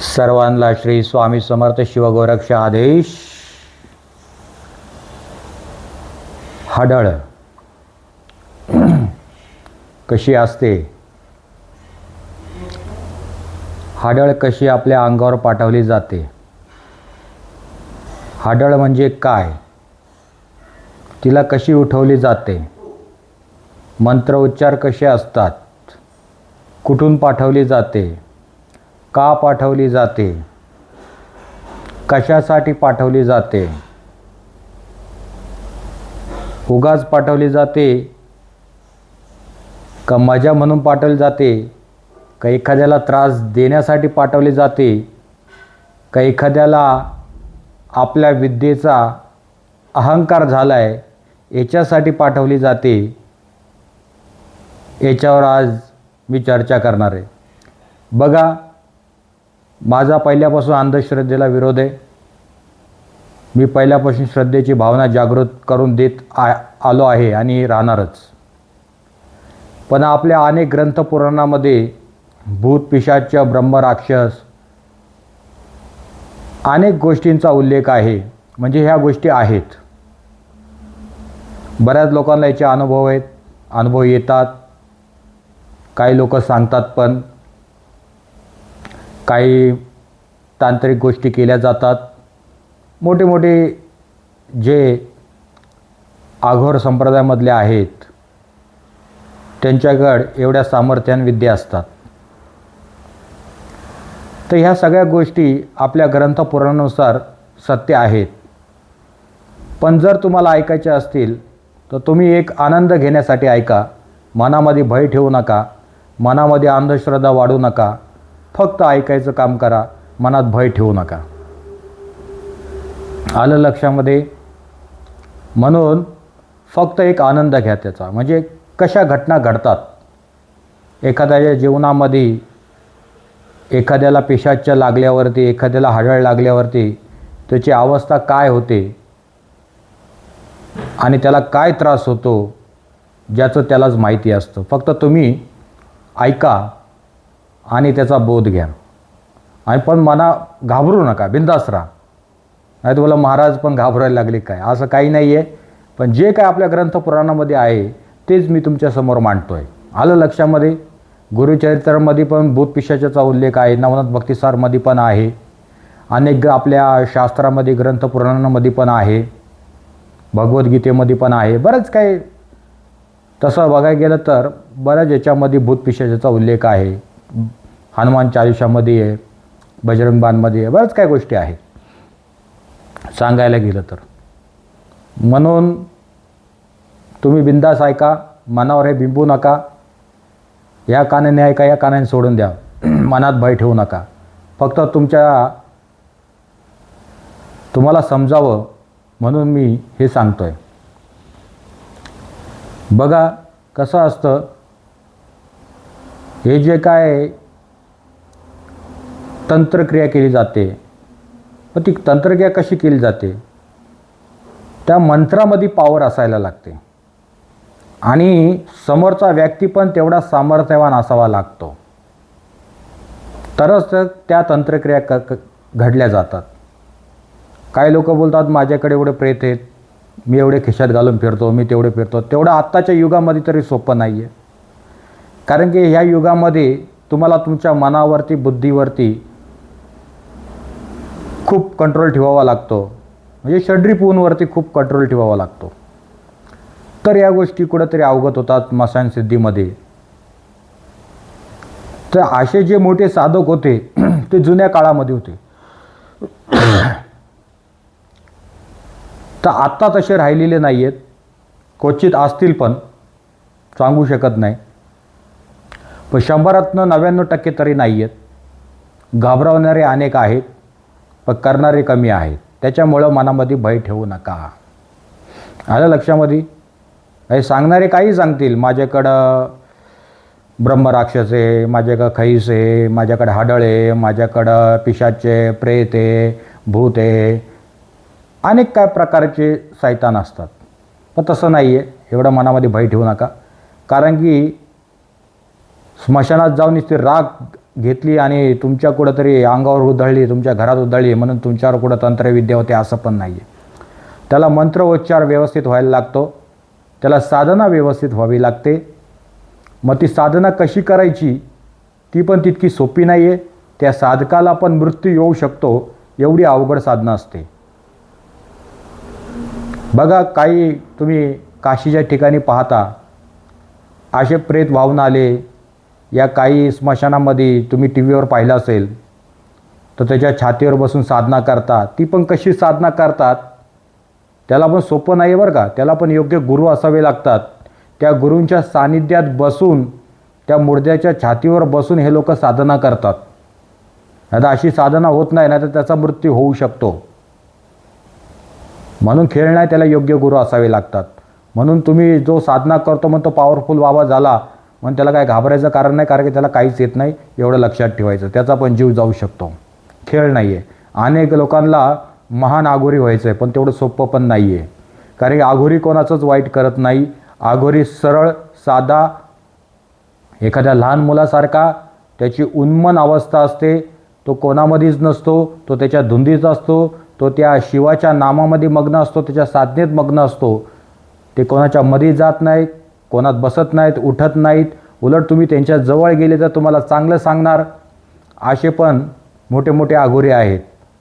सर्वांना श्री स्वामी समर्थ शिवगोरक्ष आदेश. हाडळ कशी असते, हाडळ कशी आपल्या अंगावर पाठवली जाते, हाडळ म्हणजे काय, तिला कशी उठवली जाते, मंत्र उच्चार कसे असतात, कुठून पाठवली जाते, का पाठवली जाते, कशासाठी पाठवली जाते, उगाच पाठवली जाते का मजा म्हणून पाठवली जाते, का एखाद्याला त्रास देण्यासाठी पाठवली जाते, का एखाद्याला आपल्या विद्येचा अहंकार झाला आहे याच्यासाठी पाठवली जाते, याच्यावर आज मी चर्चा करणार आहे. बघा, माझा पहिल्यापासून अंधश्रद्धेला विरोध आहे. मी पहिल्यापासून श्रद्धेची भावना जागृत करून देत आलो आहे आणि राहणारच. पण आपल्या अनेक ग्रंथपुराणामध्ये भूत पिशाच ब्रह्म राक्षस अनेक गोष्टींचा उल्लेख आहे. म्हणजे ह्या गोष्टी आहेत. बऱ्याच लोकांना याचे अनुभव येतात. काही लोक सांगतात, पण काही तांत्रिक गोष्टी केल्या जातात. मोठे मोठे जे आघोर संप्रदायामधले आहेत त्यांच्याकडे एवढ्या सामर्थ्यान विद्या असतात. तर ह्या सगळ्या गोष्टी आपल्या ग्रंथपुराणानुसार सत्य आहेत. पण जर तुम्हाला ऐकायच्या असतील तर तुम्ही एक आनंद घेण्यासाठी ऐका. मनामध्ये भय ठेवू नका, मनामध्ये अंधश्रद्धा वाढू नका. फक्त ऐकायचं काम करा, मनात भय ठेवू नका. आलं लक्षामध्ये? म्हणून फक्त एक आनंद घ्या त्याचा. म्हणजे कशा घटना घडतात एखाद्याच्या जीवनामध्ये, एखाद्याला पिशाच्य लागल्यावरती, एखाद्याला हाडळ लागल्यावरती त्याची अवस्था काय होते आणि त्याला काय त्रास होतो ज्याचं त्यालाच माहिती असतं. फक्त तुम्ही ऐका आणि त्याचा बोध घ्या. आणि पण मना घाबरू नका, बिंदास राहा. नाही तर बोला महाराज पण घाबरायला लागले काय, असं काही नाही आहे. पण जे काय आपल्या ग्रंथपुराणामध्ये आहे तेच मी तुमच्यासमोर मांडतो आहे. आलं लक्षामध्ये? गुरुचरित्रामध्ये पण भूत पिशाचाचा उल्लेख आहे, नवनाथ भक्तिसारमध्ये पण आहे, अनेक आपल्या शास्त्रामध्ये ग्रंथपुराणामध्ये पण आहे, भगवद्गीतेमध्ये पण आहे. बरंच काही तसं बघायला गेलं तर बऱ्याच याच्यामध्ये भूत पिशाचाचा उल्लेख आहे. हनुमान चालिसामध्ये आहे, बजरंग बाणमध्ये आहे, बऱ्याच काही गोष्टी आहेत सांगायला गेलं तर. म्हणून तुम्ही बिंदास ऐका, मनावर हे बिंबू नका. या कानाने ऐका, या कानाने सोडून द्या. मनात भय ठेवू नका. फक्त तुम्हाला समजावं म्हणून मी हे सांगतोय. बघा कसं असतं, हे जे काय तंत्रक्रिया केली जाते, पण ती तंत्रक्रिया कशी केली जाते, त्या मंत्रामध्ये पॉवर असायला लागते आणि समोरचा व्यक्ती पण तेवढा सामर्थ्यवान असावा लागतो, तरच त्या तंत्रक्रिया घडल्या जातात. काही लोक बोलतात माझ्याकडे एवढे प्रेत आहेत, मी एवढे खिशात घालून फिरतो, मी तेवढे फिरतो. तेवढं आत्ताच्या युगामध्ये तरी सोपं नाही आहे. कारण की ह्या युगामध्ये तुम्हाला तुमच्या मनावरती, बुद्धीवरती खूप कंट्रोल ठेवावा लागतो. म्हणजे षड्रिपूंवरती खूप कंट्रोल ठेवावा लागतो. तर या गोष्टी कुठेतरी अवगत होतात मसान सिद्धीमध्ये. तर असे जे मोठे साधक होते ते जुन्या काळामध्ये होते. तर आत्ता तसे राहिलेले नाही आहेत. क्वचित असतील, पण सांगू शकत नाही. पण 100तनं 99% तरी नाही आहेत. घाबरवणारे अनेक आहेत, पण करणारे कमी आहेत. त्याच्यामुळं मनामध्ये भय ठेवू नका. आलं लक्षामध्ये? हे सांगणारे काही सांगतील, माझ्याकडं ब्रह्मराक्षस आहे, माझ्याकडं खैस आहे, माझ्याकडे हाडळ आहे, माझ्याकडं पिशाचे, प्रेत आहे, भूत आहे, अनेक काय प्रकारचे शैतान असतात. पण तसं नाही आहे. एवढं मनामध्ये भय ठेवू नका. कारण की स्मशानात जाऊन ते राग घेतली आणि तुमच्या कुठंतरी अंगावर उधळली, तुमच्या घरात उधळली म्हणून तुमच्यावर कुठं तंत्रविद्या होते असं पण नाही आहे. त्याला मंत्रोच्चार व्यवस्थित व्हायला लागतो, त्याला साधना व्यवस्थित व्हावी लागते. मग ती साधना कशी करायची ती पण तितकी सोपी नाही आहे. त्या साधकाला पण मृत्यू येऊ शकतो, एवढी अवघड साधना असते. बघा, काही तुम्ही काशीच्या ठिकाणी पाहता असे प्रेत वाहून आले, या काही स्मशानामध्ये तुम्ही टी व्हीवर पाहिलं असेल तर त्याच्या छातीवर बसून साधना करतात. ती पण कशी साधना करतात त्याला पण सोपं नाही बरं का. त्याला पण योग्य गुरु असावे लागतात. त्या गुरूंच्या सानिध्यात बसून, त्या मुर्द्याच्या छातीवर बसून हे लोक साधना करतात. आता अशी साधना होत नाही ना तर त्याचा मृत्यू होऊ शकतो. म्हणून खेळ नाही, त्याला योग्य गुरु असावे लागतात. म्हणून तुम्ही जो साधना करतो म्हणून तो पॉवरफुल बाबा झाला म्हणून त्याला काय घाबरायचं कारण नाही, कारण की त्याला काहीच येत नाही एवढं लक्षात ठेवायचं. त्याचा पण जीव जाऊ शकतो. खेळ नाही आहे. अनेक लोकांना महान आघोरी व्हायचं आहे पण तेवढं सोपं पण नाही आहे. कारण की आघोरी कोणाचंच वाईट करत नाही. आघोरी सरळ साधा एखाद्या लहान मुलासारखा त्याची उन्मन अवस्था असते. तो कोणामध्येच नसतो, तो त्याच्या धुंदीत असतो, तो त्या शिवाच्या नामामध्ये मग्न असतो, त्याच्या साधनेत मग्न असतो. ते कोणाच्या मध्ये जात नाहीत, कोणात बसत नाहीत, उठत नाहीत. उलट तुम्ही त्यांच्या जवळ गेले तर तुम्हाला चांगलं सांगणार. असे पण मोठे मोठे आघोरी आहेत.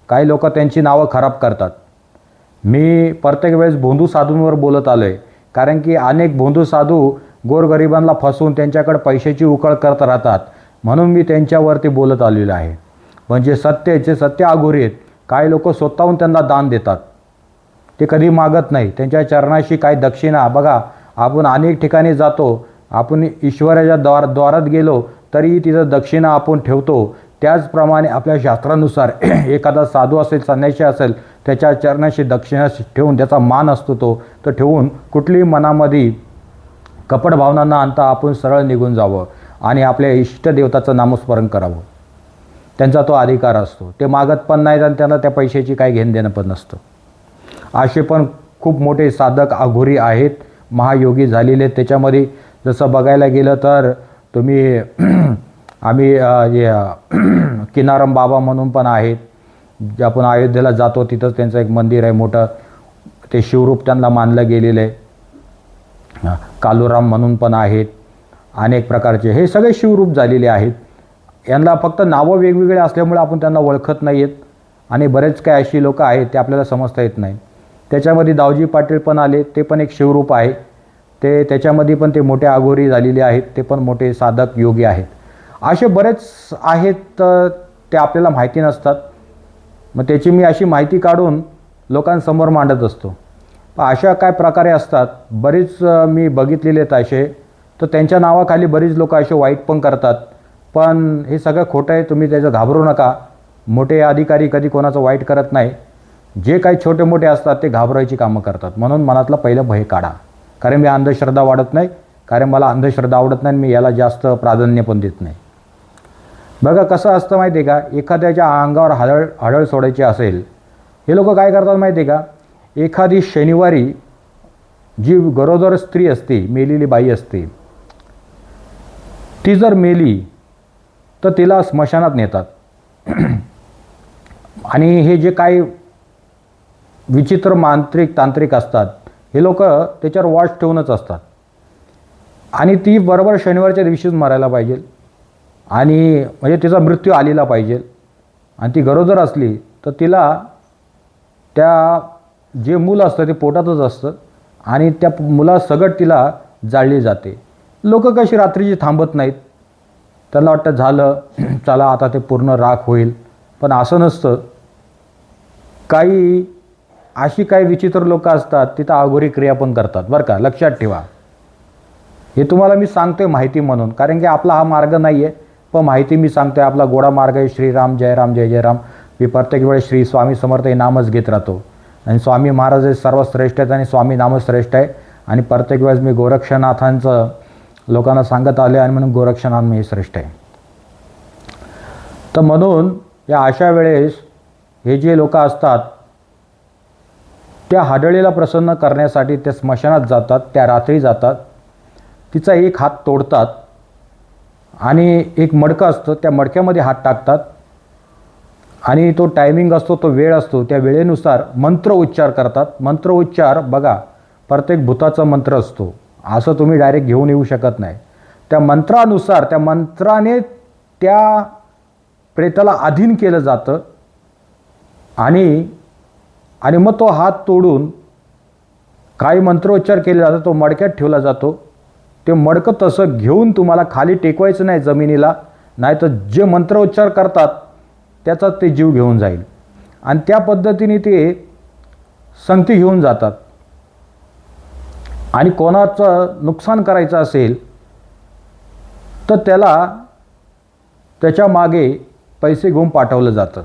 काही लोक त्यांची नावं खराब करतात. मी प्रत्येक वेळेस भोंदू साधूंवर बोलत आलो आहे, कारण की अनेक भोंदू साधू गोरगरिबांना फसवून त्यांच्याकडे पैशाची उकळ करत राहतात. म्हणून मी त्यांच्यावरती बोलत आलेलो आहे. म्हणजे जे सत्य आघोरी आहेत, काही लोक स्वतःहून त्यांना दान देतात. ते कधी मागत नाही. त्यांच्या चरणाशी काही दक्षिणा, बघा आपण अनेक ठिकाणी जातो, आपण ईश्वराच्या द्वारात गेलो तरी तिथं दक्षिणा आपण ठेवतो. त्याचप्रमाणे आपल्या शास्त्रानुसार एखादा साधू असेल, संन्यासी असेल, त्याच्या चरणाशी दक्षिणा ठेवून त्याचा मान असतो तो ठेवून कुठलीही मनामध्ये कपट भावना न आणता आपण सरळ निघून जावं आणि आपल्या इष्टदेवताचं नामस्मरण करावं. त्यांचा तो अधिकार असतो. ते मागत पण नाहीत आणि त्यांना त्या पैशाची काही घेणं देणं पण नसतं. असे पण खूप मोठे साधक आघोरी आहेत, महायोगी झालेले आहेत. त्याच्यामध्ये जसं बघायला गेलं तर तुम्ही आम्ही किनारम बाबा म्हणून पण आहेत. जे आपण अयोध्येला जातो तिथंच त्यांचं एक मंदिर आहे मोठं, ते शिवरूप त्यांना मानलं गेलेलं आहे. कालूराम म्हणून पण आहेत. अनेक प्रकारचे हे सगळे शिवरूप झालेले आहेत. यांना फक्त नावं वेगवेगळे असल्यामुळे आपण त्यांना ओळखत नाही आहेत आणि बरेच काही अशी लोकं आहेत ते आपल्याला समजता येत नाही. त्याच्यामध्ये दावजी पाटील पण आले, ते पण एक शिवरूप आहे. त्याच्यामध्ये पण ते मोठे आघोरी झालेले आहेत, ते पण मोठे साधक योगी आहेत. असे बरेच आहेत ते आपल्याला माहिती नसतात. मग त्याची मी अशी माहिती काढून लोकांसमोर मांडत असतो. अशा काय प्रकारे असतात बरीच मी बघितलेले आहेत असे. तर त्यांच्या नावाखाली बरीच लोक असे वाईट पण करतात. पण हे सगळं खोटं आहे, तुम्ही त्याचं घाबरू नका. मोठे अधिकारी कधी कोणाचं वाईट करत नाही. जे काही छोटे मोठे असतात ते घाबरायची कामं करतात. म्हणून मनातलं पहिलं भय काढा. कारण मी अंधश्रद्धा वाढत नाही, कारण मला अंधश्रद्धा आवडत नाही, मी याला जास्त प्राधान्य पण देत नाही. बघा कसं असतं माहिती आहे का, एखाद्याच्या अंगावर हळहळ सोडायची असेल, हे लोक काय करतात माहिती आहे का, एखादी शनिवारी जी गरोदर स्त्री असते, मेलेली बाई असते, ती जर मेली तर तिला स्मशानात नेतात. आणि हे जे काही विचित्र तांत्रिक असतात हे लोक त्याच्यावर वॉच ठेवूनच असतात. आणि ती बरोबर शनिवारच्या दिवशीच मरायला पाहिजे आणि म्हणजे तिचा मृत्यू आलेला पाहिजे. आणि ती गरोदर असली तर तिला त्या जे मूल असतं ते पोटातच असतं आणि त्या मुलासकट तिला जाळली जाते. लोक कशी रात्रीची थांबत नाहीत, त्यांना वाटतं झालं चला आता ते पूर्ण राख होईल. पण असं नसतं. अशी काही विचित्र लोक असतात तिथं अघोरी क्रिया पण करतात बरं का, लक्षात ठेवा. हे तुम्हाला मी सांगतोय माहिती म्हणून, कारण की आपला हा मार्ग नाही आहे, पण माहिती मी सांगतोय. आपला गोडा मार्ग आहे श्रीराम जय राम जय जय राम. मी प्रत्येक वेळेस श्री स्वामी समर्थ हे नामच घेत राहतो. आणि स्वामी महाराज हे सर्वश्रेष्ठ आहेत आणि स्वामी नामच श्रेष्ठ आहे. आणि प्रत्येक वेळेस मी गोरक्षनाथांचं लोकांना सांगत आले आणि म्हणून गोरक्षनाथ मी श्रेष्ठ आहे. तर म्हणून या अशा वेळेस हे जे लोक असतात त्या हाडळीला प्रसन्न करण्यासाठी त्या स्मशानात जातात, त्या रात्री जातात, तिचा एक हात तोडतात आणि एक मडकं असतं, त्या मडक्यामध्ये हात टाकतात आणि तो टायमिंग असतो, तो वेळ असतो, त्या वेळेनुसार मंत्र उच्चार करतात. मंत्र उच्चार बघा, प्रत्येक भूताचा मंत्र असतो, असं तुम्ही डायरेक्ट घेऊन येऊ शकत नाही. त्या मंत्रानुसार, त्या मंत्राने त्या प्रेताला अधीन केलं जातं आणि मग तो हात तोडून काही मंत्रोच्चार केले जातात, तो मडक्यात ठेवला जातो. ते मडकं तसं घेऊन तुम्हाला खाली टेकवायचं नाही जमिनीला, नाही तर जे मंत्रोच्चार करतात त्याचा ते जीव घेऊन जाईल. आणि त्या पद्धतीने ते संगती घेऊन जातात. आणि कोणाचं नुकसान करायचं असेल तर त्याच्या मागे पैसे घेऊन पाठवलं जातं.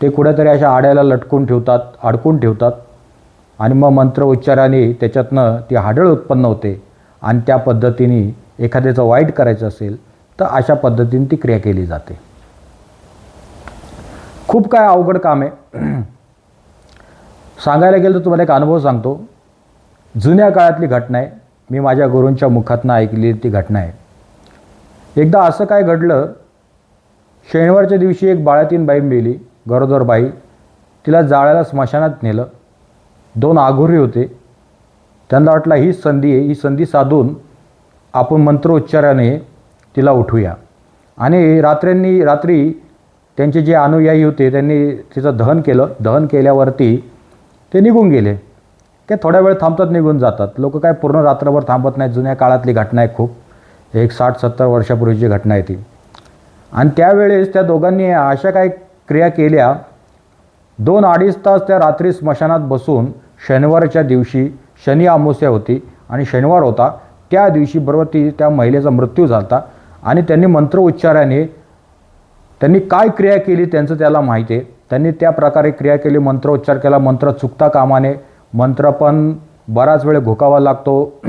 ते कुठेतरी अशा आड्याला लटकून ठेवतात, अडकून ठेवतात आणि मग मंत्र उच्चाराने त्याच्यातनं ती हाडळ उत्पन्न होते. आणि त्या पद्धतीने एखाद्याचं वाईट करायचं असेल तर अशा पद्धतीने ती क्रिया केली जाते. खूप काय अवघड काम आहे. सांगायला गेलं तर तुम्हाला एक अनुभव सांगतो. जुन्या काळातली घटना आहे, मी माझ्या गुरूंच्या मुखातनं ऐकली ती घटना आहे. एकदा असं काय घडलं, शनिवारच्या दिवशी एक बाळातीन बाई मेली, गरोदर बाई. तिला जाळायला स्मशानात नेलं. 2 आघोरी होते. त्यांना वाटलं ही संधी आहे, ही संधी साधून आपण मंत्रोच्चाराने तिला उठूया. आणि रात्री त्यांचे जे अनुयायी होते त्यांनी तिचं दहन केलं. दहन केल्यावरती ते निघून गेले. काय थोड्या वेळ थांबतात, निघून जातात. लोक काय पूर्ण रात्रभर थांबत नाहीत. जुन्या काळातली घटना आहे, खूप एक 60-70 वर्षापूर्वीची घटना आहे ती. आणि त्यावेळेस त्या दोघांनी अशा काय क्रिया केल्या, 2-2.5 तास त्या रात्री स्मशानात बसून शनिवारच्या दिवशी, शनी अमावस्या होती आणि शनिवार होता, त्या दिवशी बरोबर त्या महिलेचा मृत्यू झाला. आणि त्यांनी मंत्र उच्चाराने त्यांनी काय क्रिया केली त्यांचं त्याला माहिती आहे. त्यांनी त्या प्रकारे क्रिया केली, मंत्रोच्चार केला. मंत्र चुकता कामा नये. मंत्र पण बराच वेळ घोकावा लागतो.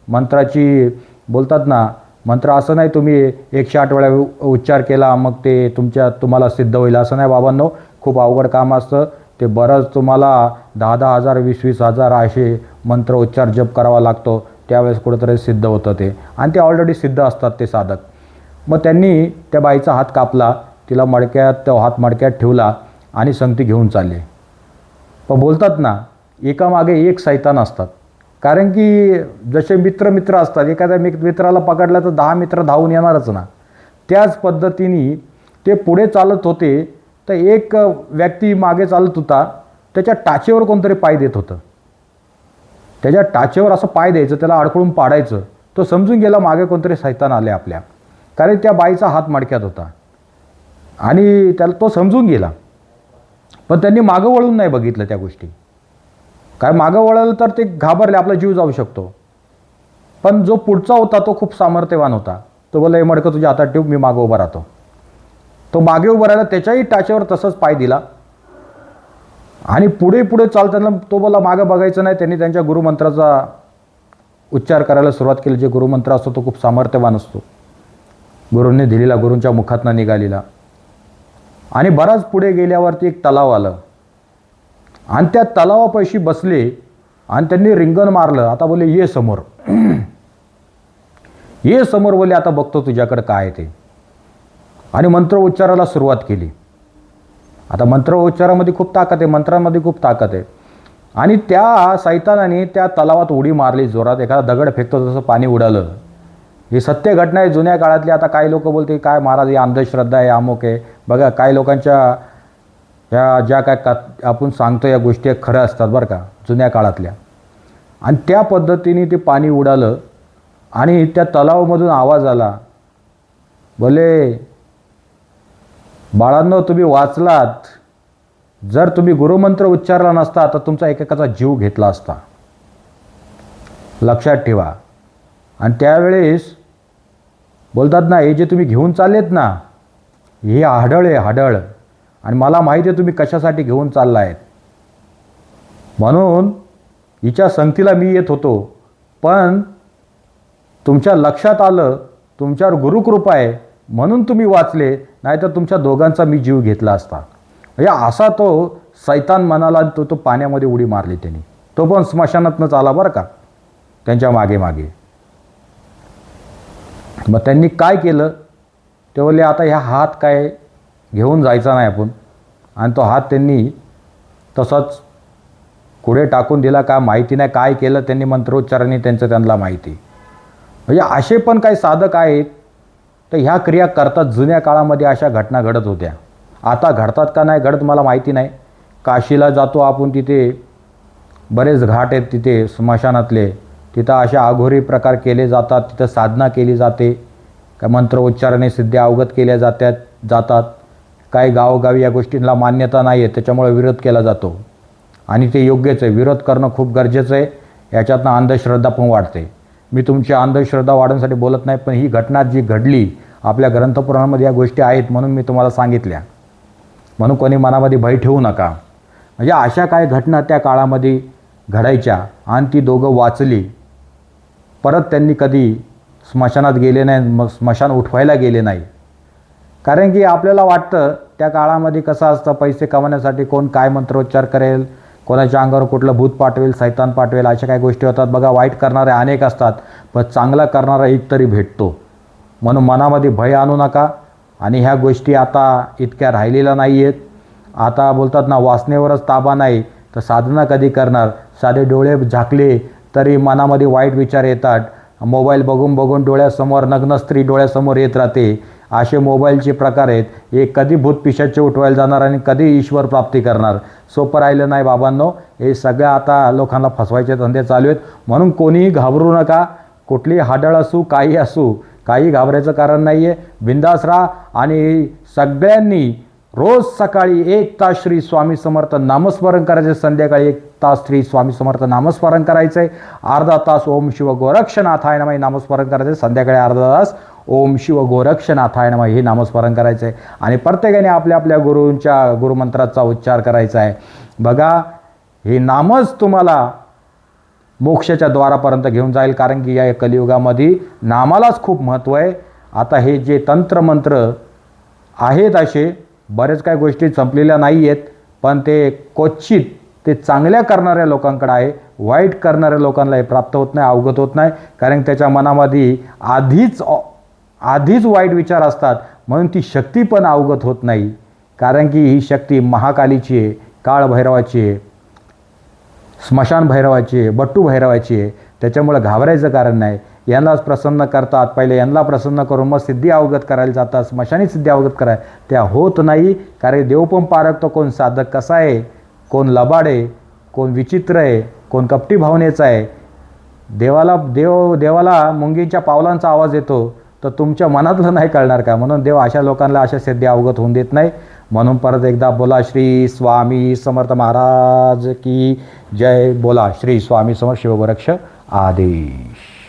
मंत्राची बोलतात ना, मंत्र असं नाही तुम्ही 108 वेळा उच्चार केला मग ते तुम्हाला सिद्ध होईल, असं नाही बाबांनो. खूप अवघड काम असतं ते. बरंच तुम्हाला 10-10 हजार 20-20 हजार असे मंत्र उच्चार जप करावा लागतो, त्यावेळेस कुठंतरी सिद्ध होतं ते. आणि ते ऑलरेडी सिद्ध असतात ते साधक. मग त्यांनी त्या बाईचा हात कापला, तिला हात मडक्यात ठेवला आणि संगती घेऊन चालले. पण बोलतात ना, एकामागे एक सैतान असतात. कारण की जसे मित्र असतात, एखाद्या मित्राला पकडला तर 10 मित्र धावून येणारच ना. त्याच पद्धतीने ते पुढे चालत होते तर एक व्यक्ती मागे चालत होता, त्याच्या टाचेवर कोणतरी पाय देत होतं. त्याच्या टाचेवर असं पाय द्यायचं, त्याला अडकळून पाडायचं. तो समजून गेला मागे कोणतरी सैतान आले आपल्या, कारण त्या बाईचा हात मडक्यात होता आणि त्याला तो समजून गेला. पण त्यांनी मागं वळून नाही बघितलं त्या गोष्टी. काय मागं वळलं तर ते घाबरले, आपला जीव जाऊ शकतो. पण जो पुढचा होता तो खूप सामर्थ्यवान होता. तो बोलला, हे मडकं तुझ्या हातात ठेव, मी मागं उभा राहतो. तो मागे उभा राहिला, त्याच्याही टाचेवर तसंच पाय दिला आणि पुढे चालताना तो बोलला मागं बघायचं नाही. त्यांनी त्यांच्या गुरुमंत्राचा उच्चार करायला सुरुवात केली. जे गुरुमंत्र असतो तो खूप सामर्थ्यवान असतो, गुरूंनी दिलेला, गुरूंच्या मुखातनं निघालेला. आणि बराच पुढे गेल्यावरती एक तलाव आलं आणि त्या तलावापाशी बसले आणि त्यांनी रिंगण मारलं. आता बोलले, ये समोर, ये समोर. बोलले, आता बघतो तुझ्याकडे काय आहे ते. आणि मंत्र उच्चाराला सुरुवात केली. आता मंत्र उच्चारामध्ये खूप ताकद आहे, मंत्रांमध्ये खूप ताकद आहे. आणि त्या सैतानाने त्या तलावात उडी मारली जोरात. एखादा दगड फेकतो तसं पाणी उडालं. ही सत्य घटना आहे जुन्या काळातली. आता काही लोक बोलते काय महाराज ही अंधश्रद्धा आहे, अमुक आहे. बघा, काही लोकांच्या ह्या ज्या काय आपण सांगतो या गोष्टी खऱ्या असतात बरं का, जुन्या काळातल्या. आणि त्या पद्धतीने ते पाणी उडालं आणि त्या तलावामधून आवाज आला, बोले, बाळांनो तुम्ही वाचलात. जर तुम्ही गुरुमंत्र उच्चारला नसता तर तुमचा एकेकाचा जीव घेतला असता, लक्षात ठेवा. आणि त्यावेळेस बोलतात ना, हे जे तुम्ही घेऊन चाललेत ना, हे हाडळ आहे, हाडळ. आणि मला माहिती आहे तुम्ही कशासाठी घेऊन चालला आहेत. म्हणून हिच्या संगतीला मी येत होतो, पण तुमच्या लक्षात आलं, तुमच्यावर गुरुकृपा आहे म्हणून तुम्ही वाचले, नाहीतर तुमच्या दोघांचा मी जीव घेतला असता. म्हणजे असा तो सैतान म्हणाला. तो पाण्यामध्ये उडी मारली त्यांनी. तो पण स्मशानातनंच आला बरं का, त्यांच्या मागे मागे. मग त्यांनी काय केलं, ते बोलले आता ह्या हात काय घेऊन जायचा नाही आपण, आणि तो हात त्यांनी तसाच पुढे टाकून दिला. का माहिती नाही काय केलं त्यांनी, मंत्रोच्चाराने त्यांना माहिती. म्हणजे असे पण काही साधक आहेत, तर ह्या क्रिया करतात. जुन्या काळामध्ये अशा घटना घडत होत्या. आता घडतात का नाही घडत मला माहिती नाही. काशीला जातो आपण, तिथे बरेच घाट आहेत, तिथे स्मशानातले, तिथं अशा अघोरी प्रकार केले जातात. तिथं साधना केली जाते, का मंत्र उच्चाराने सिद्ध्या अवगत केल्या जातात. काही गावोगावी या गोष्टींना मान्यता नाही आहे, त्याच्यामुळे विरोध केला जातो. आणि ते योग्यच आहे, विरोध करणं खूप गरजेचं आहे. याच्यातनं अंधश्रद्धा पण वाढते. मी तुमची अंधश्रद्धा वाढवण्यासाठी बोलत नाही, पण ही घटना जी घडली आपल्या ग्रंथपुराणामध्ये या गोष्टी आहेत म्हणून मी तुम्हाला सांगितल्या. म्हणून कोणी मनामध्ये भय ठेवू नका. म्हणजे अशा काय घटना त्या काळामध्ये घडायच्या, आणि ती दोघं वाचली. परत त्यांनी कधी स्मशानात गेले नाही, मग स्मशान उठवायला गेले नाही. कारण की आपल्याला वाटतं त्या काळामध्ये कसं असतं, पैसे कमवण्यासाठी कोण काय मंत्रोच्चार करेल, कोणाच्या अंगावर कुठलं भूत पाठवेल, सैतान पाठवेल, अशा काही गोष्टी होतात. बघा, वाईट करणारे अनेक असतात, पण चांगला करणारा एक तरी भेटतो. म्हणून मनामध्ये भय आणू नका. आणि ह्या गोष्टी आता इतक्या राहिलेल्या नाही आहेत. आता बोलतात ना, वासनेवरच ताबा नाही तर साधना कधी करणार. साधे डोळे झाकले तरी मनामध्ये वाईट विचार येतात. मोबाईल बघून बघून डोळ्यासमोर नग्न स्त्री डोळ्यासमोर येत राहते. असे मोबाईलचे प्रकार आहेत. हे कधी भूत पिशाच्चे उठवायला जाणार आणि कधी ईश्वर प्राप्ती करणार. सोपं राहिलं नाही बाबांनो. हे सगळं आता लोकांना फसवायचे धंदे चालू आहेत. म्हणून कोणीही घाबरू नका. कुठली हाडळ असू, काही असू, काही घाबरायचं कारण नाही आहे. बिंदास राहा. आणि सगळ्यांनी रोज सकाळी 1 तास श्री स्वामी समर्थ नामस्मरण करायचे, संध्याकाळी 1 तास श्री स्वामी समर्थ नामस्मरण करायचं आहे, अर्धा तास ओम शिव गोरक्षनाथाय नमः नामस्मरण करायचं आहे, संध्याकाळी अर्धा तास ओम शिव गोरक्षनाथाय नमः हे नामस्मरण करायचं आहे. आणि प्रत्येकाने आपल्या आपल्या गुरूंच्या गुरुमंत्राचा उच्चार करायचा आहे. बघा, हे नामच तुम्हाला मोक्षाच्या द्वारापर्यंत घेऊन जाईल. कारण की या कलियुगामध्ये नामालाच खूप महत्त्व आहे. आता हे जे तंत्रमंत्र आहेत असे बरेच काही गोष्टी संपलेल्या नाही आहेत, पण ते क्वचित ते चांगल्या करणाऱ्या लोकांकडे आहे. वाईट करणाऱ्या लोकांना हे प्राप्त होत नाही, अवगत होत नाही. कारण त्याच्या मनामध्ये आधीच वाईट विचार असतात, म्हणून ती शक्ती पण अवगत होत नाही. कारण की ही शक्ती महाकालीची आहे, काळभैरवाची आहे, स्मशान भैरवाची आहे, बट्टू भैरवाची आहे. त्याच्यामुळे घाबरायचं कारण नाही. यांनाच प्रसन्न करतात, पहिले यांना प्रसन्न करून मग सिद्धी अवगत करायला जातात, स्मशानी सिद्धी अवगत करायला. त्या होत नाही. कारण देव पण पारखतो कोण साधक कसा आहे, कोण लबाड आहे, कोण विचित्र आहे, कोण कपटी भावनेचा आहे. देवाला मुंगींच्या पावलांचा आवाज येतो, तर तुमच्या मनातलं नाही कळणार का? म्हणून देव अशा लोकांना अशा सिद्धी अवगत होऊन देत नाही. म्हणून परत एकदा बोला श्री स्वामी समर्थ महाराज की जय. बोला श्री स्वामी समर्थ शिवगोरक्ष आदेश.